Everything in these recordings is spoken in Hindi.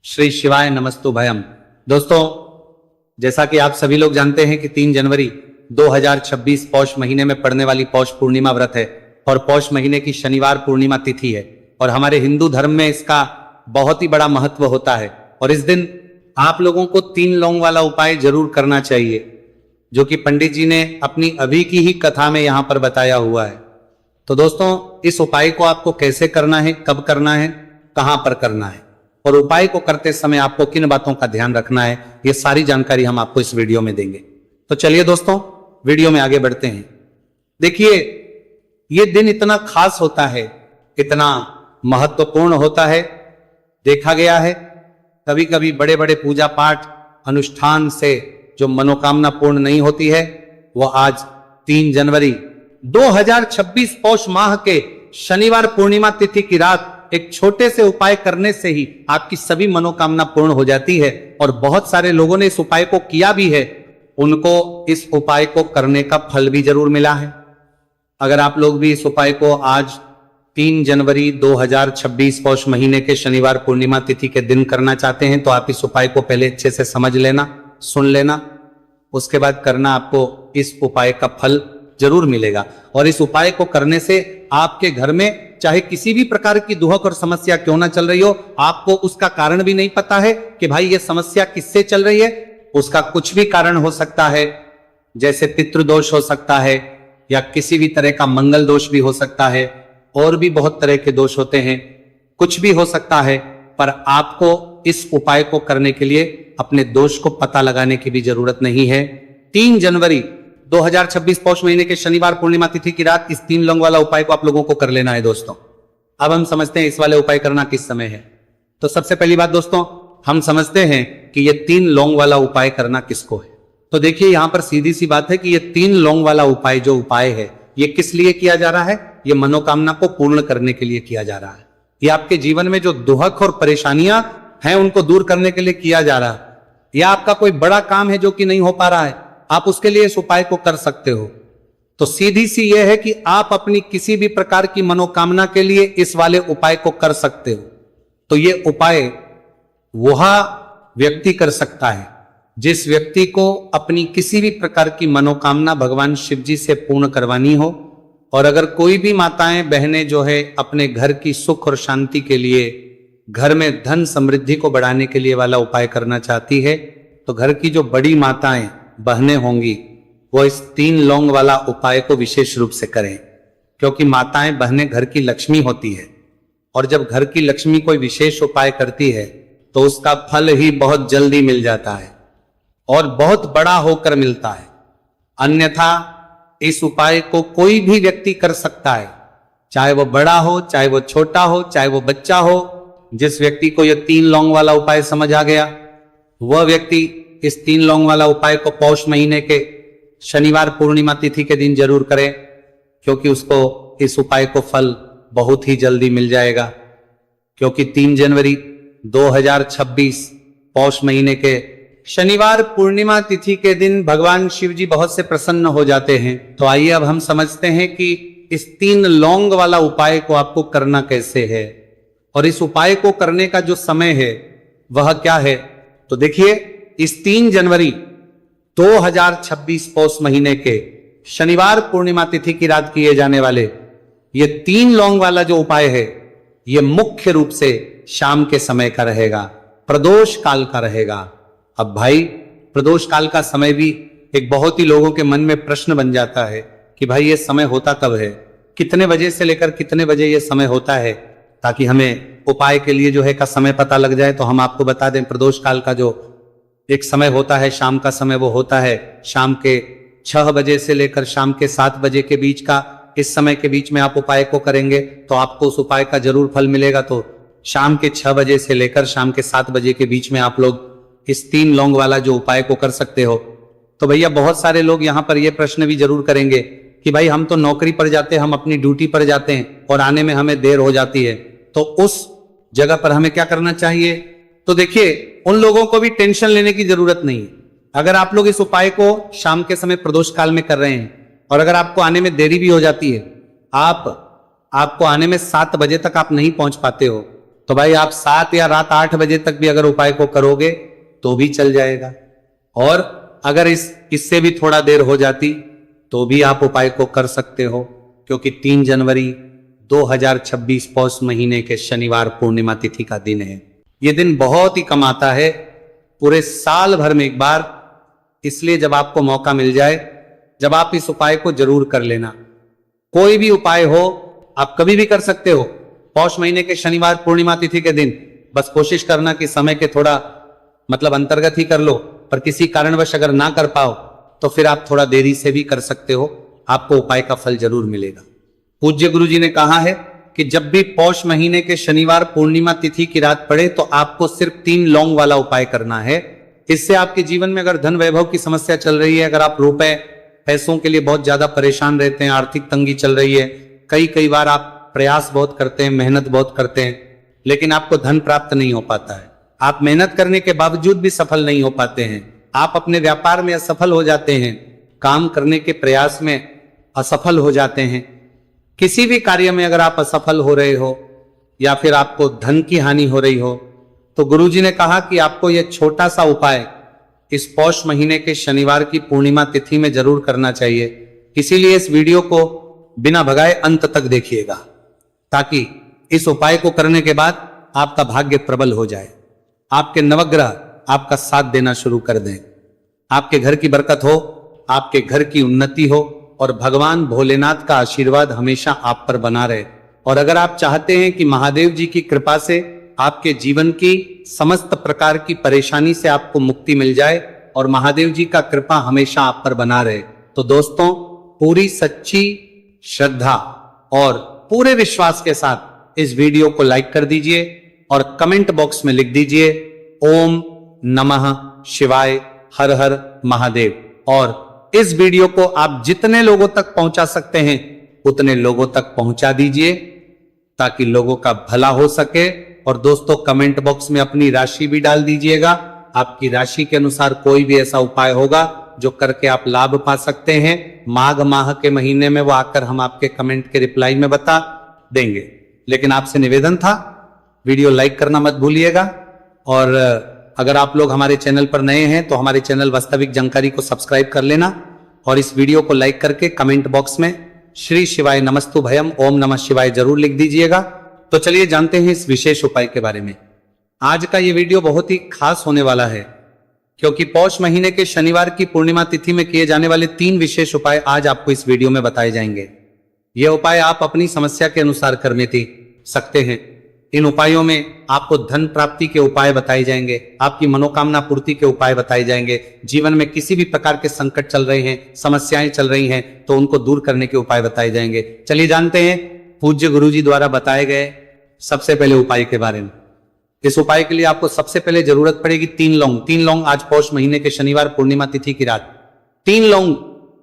श्री शिवाय नमस्तु भयम। दोस्तों, जैसा कि आप सभी लोग जानते हैं कि 3 जनवरी 2026 पौष महीने में पड़ने वाली पौष पूर्णिमा व्रत है और पौष महीने की शनिवार पूर्णिमा तिथि है और हमारे हिंदू धर्म में इसका बहुत ही बड़ा महत्व होता है। और इस दिन आप लोगों को 3 लौंग वाला उपाय जरूर करना चाहिए, जो कि पंडित जी ने अपनी अभी की ही कथा में यहां पर बताया हुआ है। तो दोस्तों, इस उपाय को आपको कैसे करना है, कब करना है, कहां पर करना है और उपाय को करते समय आपको किन बातों का ध्यान रखना है, ये सारी जानकारी हम आपको इस वीडियो में देंगे। तो चलिए दोस्तों, वीडियो में आगे बढ़ते हैं। देखिए, ये दिन इतना खास होता है, इतना महत्वपूर्ण होता है। देखा गया है कभी कभी बड़े बड़े पूजा पाठ अनुष्ठान से जो मनोकामना पूर्ण नहीं होती है, वो आज 3 जनवरी 2026 पौष माह के शनिवार पूर्णिमा तिथि की रात एक छोटे से उपाय करने से ही आपकी सभी मनोकामना पूर्ण हो जाती है। और बहुत सारे लोगों ने इस उपाय को किया भी है, उनको इस उपाय को करने का फल भी जरूर मिला है। अगर आप लोग भी इस उपाय को आज 3 जनवरी 2026 पौष महीने के शनिवार पूर्णिमा तिथि के दिन करना चाहते हैं, तो आप इस उपाय को पहले अच्छे से समझ लेना, सुन लेना, उसके बाद करना। आपको इस उपाय का फल जरूर मिलेगा। और इस उपाय को करने से आपके घर में चाहे किसी भी प्रकार की दुहक और समस्या क्यों ना चल रही हो, आपको उसका कारण भी नहीं पता है कि भाई ये समस्या किससे चल रही है, उसका कुछ भी कारण हो सकता है। जैसे पितृदोष हो सकता है या किसी भी तरह का मंगल दोष भी हो सकता है, और भी बहुत तरह के दोष होते हैं, कुछ भी हो सकता है। पर आपको इस उपाय को करने के लिए अपने दोष को पता लगाने की भी जरूरत नहीं है। 3 जनवरी 2026 पौष महीने के शनिवार पूर्णिमा तिथि की रात इस 3 लौंग वाला उपाय को आप लोगों को कर लेना है। दोस्तों, अब हम समझते हैं इस वाले उपाय करना किस समय है। तो सबसे पहली बात दोस्तों, हम समझते हैं कि ये 3 लौंग वाला उपाय करना किसको है। तो देखिए, यहां पर सीधी सी बात है कि ये 3 लौंग वाला उपाय जो उपाय है, ये किस लिए किया जा रहा है? ये मनोकामना को पूर्ण करने के लिए किया जा रहा है। ये आपके जीवन में जो दुहक और परेशानियां हैं, उनको दूर करने के लिए किया जा रहा है। या आपका कोई बड़ा काम है जो कि नहीं हो पा रहा है, आप उसके लिए इस उपाय को कर सकते हो। तो सीधी सी यह है कि आप अपनी किसी भी प्रकार की मनोकामना के लिए इस वाले उपाय को कर सकते हो। तो ये उपाय वह व्यक्ति कर सकता है जिस व्यक्ति को अपनी किसी भी प्रकार की मनोकामना भगवान शिव जी से पूर्ण करवानी हो। और अगर कोई भी माताएं बहनें जो है अपने घर की सुख और शांति के लिए, घर में धन समृद्धि को बढ़ाने के लिए वाला उपाय करना चाहती है, तो घर की जो बड़ी माताएं बहनें होंगी, वो इस 3 लौंग वाला उपाय को विशेष रूप से करें। क्योंकि माताएं बहनें घर की लक्ष्मी होती है, और जब घर की लक्ष्मी कोई विशेष उपाय करती है तो उसका फल ही बहुत जल्दी मिल जाता है और बहुत बड़ा होकर मिलता है। अन्यथा इस उपाय को कोई भी व्यक्ति कर सकता है, चाहे वो बड़ा हो, चाहे वो छोटा हो, चाहे वो बच्चा हो। जिस व्यक्ति को यह 3 लौंग वाला उपाय समझ आ गया, वह व्यक्ति इस 3 लौंग वाला उपाय को पौष महीने के शनिवार पूर्णिमा तिथि के दिन जरूर करें, क्योंकि उसको इस उपाय को फल बहुत ही जल्दी मिल जाएगा। क्योंकि 3 जनवरी 2026 पौष महीने के शनिवार पूर्णिमा तिथि के दिन भगवान शिव जी बहुत से प्रसन्न हो जाते हैं। तो आइए अब हम समझते हैं कि इस 3 लौंग वाला उपाय को आपको करना कैसे है और इस उपाय को करने का जो समय है वह क्या है। तो देखिए, इस 3 जनवरी 2026 पौष महीने के शनिवार पूर्णिमा तिथि की रात किए जाने वाले ये 3 लौंग वाला जो उपाय है, ये मुख्य रूप से शाम के समय का रहेगा, प्रदोष काल का रहेगा। अब भाई, प्रदोष काल का समय भी एक बहुत ही लोगों के मन में प्रश्न बन जाता है कि भाई ये समय होता कब है, कितने बजे से लेकर कितने बजे ये समय होता है, ताकि हमें उपाय के लिए जो है का समय पता लग जाए। तो हम आपको बता दें, प्रदोष काल का जो एक समय होता है, शाम का समय, वो होता है शाम के 6 बजे से लेकर शाम के 7 बजे के बीच का। इस समय के बीच में आप उपाय को करेंगे तो आपको उस उपाय का जरूर फल मिलेगा। तो शाम के 6 बजे से लेकर शाम के 7 बजे के बीच में आप लोग इस 3 लौंग वाला जो उपाय को कर सकते हो। तो भैया, बहुत सारे लोग यहाँ पर ये प्रश्न भी जरूर करेंगे कि भाई हम तो नौकरी पर जाते हैं, हम अपनी ड्यूटी पर जाते हैं और आने में हमें देर हो जाती है, तो उस जगह पर हमें क्या करना चाहिए। तो देखिए, उन लोगों को भी टेंशन लेने की जरूरत नहीं है। अगर आप लोग इस उपाय को शाम के समय प्रदोष काल में कर रहे हैं और अगर आपको आने में देरी भी हो जाती है, आपको आने में 7 बजे तक आप नहीं पहुंच पाते हो, तो भाई आप 7 या रात 8 बजे तक भी अगर उपाय को करोगे तो भी चल जाएगा। और अगर इससे भी थोड़ा देर हो जाती तो भी आप उपाय को कर सकते हो, क्योंकि 3 जनवरी 2026 पौष महीने के शनिवार पूर्णिमा तिथि का दिन है। यह दिन बहुत ही कम आता है, पूरे साल भर में एक बार। इसलिए जब आपको मौका मिल जाए, जब आप इस उपाय को जरूर कर लेना। कोई भी उपाय हो आप कभी भी कर सकते हो, पौष महीने के शनिवार पूर्णिमा तिथि के दिन। बस कोशिश करना कि समय के थोड़ा अंतर्गत ही कर लो, पर किसी कारणवश अगर ना कर पाओ तो फिर आप थोड़ा देरी से भी कर सकते हो, आपको उपाय का फल जरूर मिलेगा। पूज्य गुरु जी ने कहा है कि जब भी पौष महीने के शनिवार पूर्णिमा तिथि की रात पड़े तो आपको सिर्फ 3 लौंग वाला उपाय करना है। इससे आपके जीवन में अगर धन वैभव की समस्या चल रही है, अगर आप रुपए पैसों के लिए बहुत ज्यादा परेशान रहते हैं, आर्थिक तंगी चल रही है, कई बार आप प्रयास बहुत करते हैं, मेहनत बहुत करते हैं, लेकिन आपको धन प्राप्त नहीं हो पाता है, आप मेहनत करने के बावजूद भी सफल नहीं हो पाते हैं, आप अपने व्यापार में असफल हो जाते हैं, काम करने के प्रयास में असफल हो जाते हैं, किसी भी कार्य में अगर आप असफल हो रहे हो या फिर आपको धन की हानि हो रही हो, तो गुरुजी ने कहा कि आपको यह छोटा सा उपाय इस पौष महीने के शनिवार की पूर्णिमा तिथि में जरूर करना चाहिए। इसीलिए इस वीडियो को बिना भगाए अंत तक देखिएगा, ताकि इस उपाय को करने के बाद आपका भाग्य प्रबल हो जाए, आपके नवग्रह आपका साथ देना शुरू कर दें, आपके घर की बरकत हो, आपके घर की उन्नति हो और भगवान भोलेनाथ का आशीर्वाद हमेशा आप पर बना रहे। और अगर आप चाहते हैं कि महादेव जी की कृपा से आपके जीवन की समस्त प्रकार की परेशानी से आपको मुक्ति मिल जाए और महादेव जी का कृपा हमेशा आप पर बना रहे, तो दोस्तों पूरी सच्ची श्रद्धा और पूरे विश्वास के साथ इस वीडियो को लाइक कर दीजिए और कमेंट बॉक्स में लिख दीजिए ओम नमः शिवाय, हर हर महादेव। और इस वीडियो को आप जितने लोगों तक पहुंचा सकते हैं उतने लोगों तक पहुंचा दीजिए, ताकि लोगों का भला हो सके। और दोस्तों कमेंट बॉक्स में अपनी राशि भी डाल दीजिएगा, आपकी राशि के अनुसार कोई भी ऐसा उपाय होगा जो करके आप लाभ पा सकते हैं। माघ माह के महीने में वो आकर हम आपके कमेंट के रिप्लाई में बता देंगे। लेकिन आपसे निवेदन था, वीडियो लाइक करना मत भूलिएगा। और अगर आप लोग हमारे चैनल पर नए हैं तो हमारे चैनल वास्तविक जानकारी को सब्सक्राइब कर लेना और इस वीडियो को लाइक करके कमेंट बॉक्स में श्री शिवाय नमस्तु भयम ओम नमः शिवाय जरूर लिख दीजिएगा। तो चलिए जानते हैं इस विशेष उपाय के बारे में। आज का ये वीडियो बहुत ही खास होने वाला है, क्योंकि पौष महीने के शनिवार की पूर्णिमा तिथि में किए जाने वाले 3 विशेष उपाय आज आपको इस वीडियो में बताए जाएंगे। ये उपाय आप अपनी समस्या के अनुसार करने सकते हैं। इन उपायों में आपको धन प्राप्ति के उपाय बताए जाएंगे, आपकी मनोकामना पूर्ति के उपाय बताए जाएंगे, जीवन में किसी भी प्रकार के संकट चल रहे हैं, समस्याएं चल रही हैं तो उनको दूर करने के उपाय बताए जाएंगे। चलिए जानते हैं पूज्य गुरुजी द्वारा बताए गए सबसे पहले उपाय के बारे में। इस उपाय के लिए आपको सबसे पहले जरूरत पड़ेगी 3 लौंग। 3 लौंग आज पौष महीने के शनिवार पूर्णिमा तिथि की रात 3 लौंग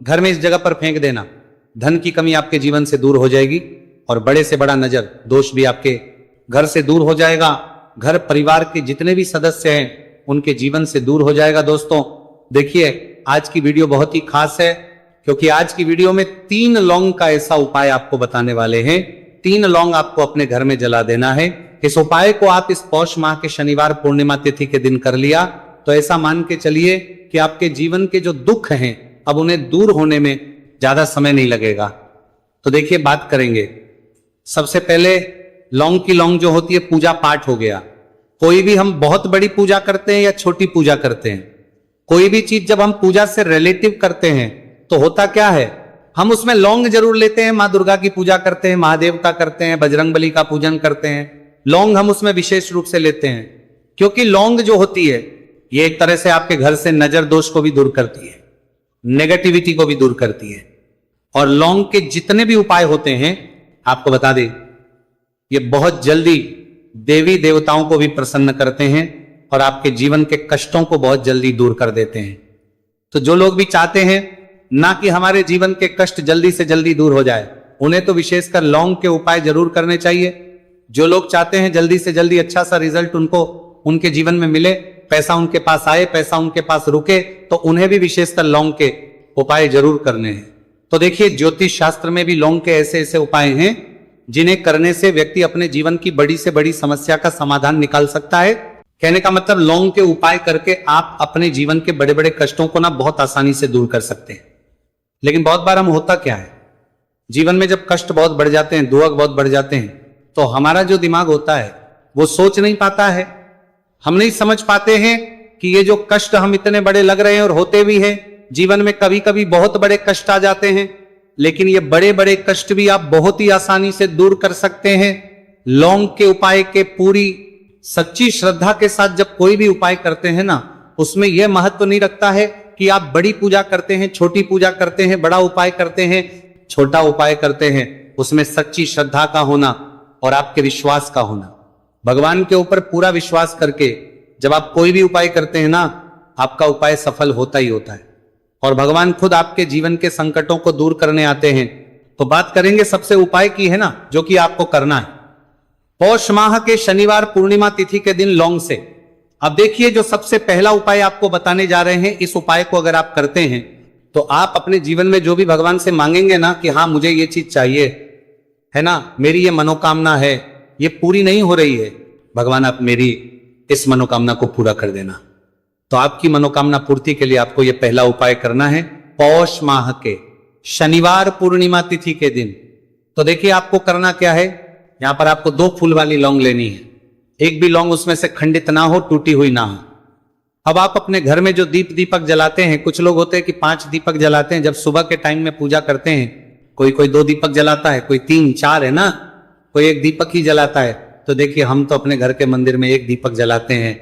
घर में इस जगह पर फेंक देना। धन की कमी आपके जीवन से दूर हो जाएगी और बड़े से बड़ा नजर दोष भी आपके घर से दूर हो जाएगा। घर परिवार के जितने भी सदस्य हैं उनके जीवन से दूर हो जाएगा। दोस्तों देखिए आज की वीडियो बहुत ही खास है, क्योंकि आज की वीडियो में 3 लौंग का ऐसा उपाय आपको बताने वाले हैं। 3 लौंग आपको अपने घर में जला देना है। इस उपाय को आप इस पौष माह के शनिवार पूर्णिमा तिथि के दिन कर लिया तो ऐसा मान के चलिए कि आपके जीवन के जो दुख हैं अब उन्हें दूर होने में ज्यादा समय नहीं लगेगा। तो देखिए बात करेंगे। सबसे पहले लौंग की लौंग जो होती है पूजा पाठ हो गया। कोई भी हम बहुत बड़ी पूजा करते हैं या छोटी पूजा करते हैं, कोई भी चीज जब हम पूजा से रिलेटिव करते हैं तो होता क्या है, हम उसमें लौंग जरूर लेते हैं। माँ दुर्गा की पूजा करते हैं, महादेव का करते हैं, बजरंगबली का पूजन करते हैं, लौंग हम उसमें विशेष रूप से लेते हैं, क्योंकि लौंग जो होती है ये एक तरह से आपके घर से नजर दोष को भी दूर करती है, नेगेटिविटी को भी दूर करती है। और लौंग के जितने भी उपाय होते हैं आपको बता दें ये बहुत जल्दी देवी देवताओं को भी प्रसन्न करते हैं और आपके जीवन के कष्टों को बहुत जल्दी दूर कर देते हैं। तो जो लोग भी चाहते हैं ना कि हमारे जीवन के कष्ट जल्दी से जल्दी दूर हो जाए, उन्हें तो विशेषकर लौंग के उपाय जरूर करने चाहिए। जो लोग चाहते हैं जल्दी से जल्दी अच्छा सा रिजल्ट उनको उनके जीवन में मिले, पैसा उनके पास आए, पैसा उनके पास रुके, तो उन्हें भी विशेषकर लौंग के उपाय जरूर करने हैं। तो देखिए ज्योतिष शास्त्र में भी लौंग के ऐसे ऐसे उपाय हैं जिन्हें करने से व्यक्ति अपने जीवन की बड़ी से बड़ी समस्या का समाधान निकाल सकता है। कहने का मतलब लौंग के उपाय करके आप अपने जीवन के बड़े बड़े कष्टों को ना बहुत आसानी से दूर कर सकते हैं। लेकिन बहुत बार हम होता क्या है, जीवन में जब कष्ट बहुत बढ़ जाते हैं, दुख बहुत बढ़ जाते हैं, तो हमारा जो दिमाग होता है वो सोच नहीं पाता है। हम नहीं समझ पाते हैं कि ये जो कष्ट हम इतने बड़े लग रहे हैं और होते भी हैं, जीवन में कभी कभी बहुत बड़े कष्ट आ जाते हैं, लेकिन ये बड़े बड़े कष्ट भी आप बहुत ही आसानी से दूर कर सकते हैं लौंग के उपाय के। पूरी सच्ची श्रद्धा के साथ जब कोई भी उपाय करते हैं ना, उसमें यह महत्व नहीं रखता है कि आप बड़ी पूजा करते हैं, छोटी पूजा करते हैं, बड़ा उपाय करते हैं, छोटा उपाय करते हैं। उसमें सच्ची श्रद्धा का होना और आपके विश्वास का होना, भगवान के ऊपर पूरा विश्वास करके जब आप कोई भी उपाय करते हैं ना, आपका उपाय सफल होता ही होता है और भगवान खुद आपके जीवन के संकटों को दूर करने आते हैं। तो बात करेंगे सबसे उपाय की है ना, जो कि आपको करना है पौष माह के शनिवार पूर्णिमा तिथि के दिन लौंग से। अब देखिए, जो सबसे पहला उपाय आपको बताने जा रहे हैं, इस उपाय को अगर आप करते हैं तो आप अपने जीवन में जो भी भगवान से मांगेंगे ना कि हाँ मुझे ये चीज चाहिए है ना, मेरी ये मनोकामना है, ये पूरी नहीं हो रही है, भगवान आप मेरी इस मनोकामना को पूरा कर देना। तो आपकी मनोकामना पूर्ति के लिए आपको यह पहला उपाय करना है पौष माह के शनिवार पूर्णिमा तिथि के दिन। तो देखिए आपको करना क्या है, यहां पर आपको 2 फूल वाली लौंग लेनी है। एक भी लौंग उसमें से खंडित ना हो, टूटी हुई ना हो। अब आप अपने घर में जो दीपक जलाते हैं, कुछ लोग होते हैं कि 5 दीपक जलाते हैं जब सुबह के टाइम में पूजा करते हैं, कोई 2 दीपक जलाता है, कोई 3 4 है ना, कोई 1 दीपक ही जलाता है। तो देखिए हम तो अपने घर के मंदिर में 1 दीपक जलाते हैं।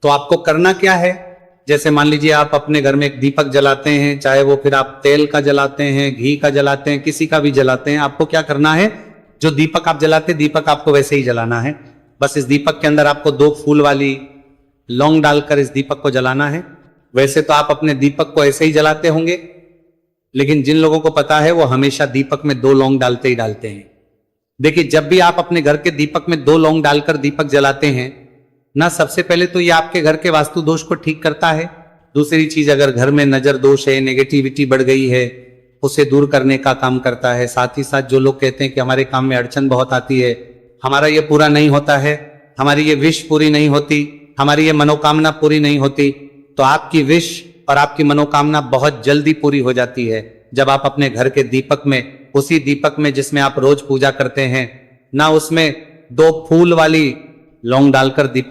तो आपको करना क्या है, जैसे मान लीजिए आप अपने घर में 1 दीपक जलाते हैं, चाहे वो फिर आप तेल का जलाते हैं, घी का जलाते हैं, किसी का भी जलाते हैं, आपको क्या करना है, जो दीपक आप जलाते हैं दीपक आपको वैसे ही जलाना है। बस इस दीपक के अंदर आपको 2 फूल वाली लौंग डालकर इस दीपक को जलाना है। वैसे तो आप अपने दीपक को ऐसे ही जलाते होंगे, लेकिन जिन लोगों को पता है वो हमेशा दीपक में 2 लौंग डालते ही डालते हैं। देखिए जब भी आप अपने घर के दीपक में 2 लौंग डालकर दीपक जलाते हैं ना, सबसे पहले तो ये आपके घर के वास्तु दोष को ठीक करता है। दूसरी चीज, अगर घर में नजर दोष है, नेगेटिविटी बढ़ गई है, उसे दूर करने का काम करता है। साथ ही साथ जो लोग कहते हैं कि हमारे काम में अड़चन बहुत आती है, हमारा ये पूरा नहीं होता है, हमारी ये विश पूरी नहीं होती, हमारी ये मनोकामना पूरी नहीं होती, तो आपकी विश और आपकी मनोकामना बहुत जल्दी पूरी हो जाती है जब आप अपने घर के दीपक में, उसी दीपक में जिसमें आप रोज पूजा करते हैं ना, उसमें 2 फूल वाली लौंग डालकर दीपक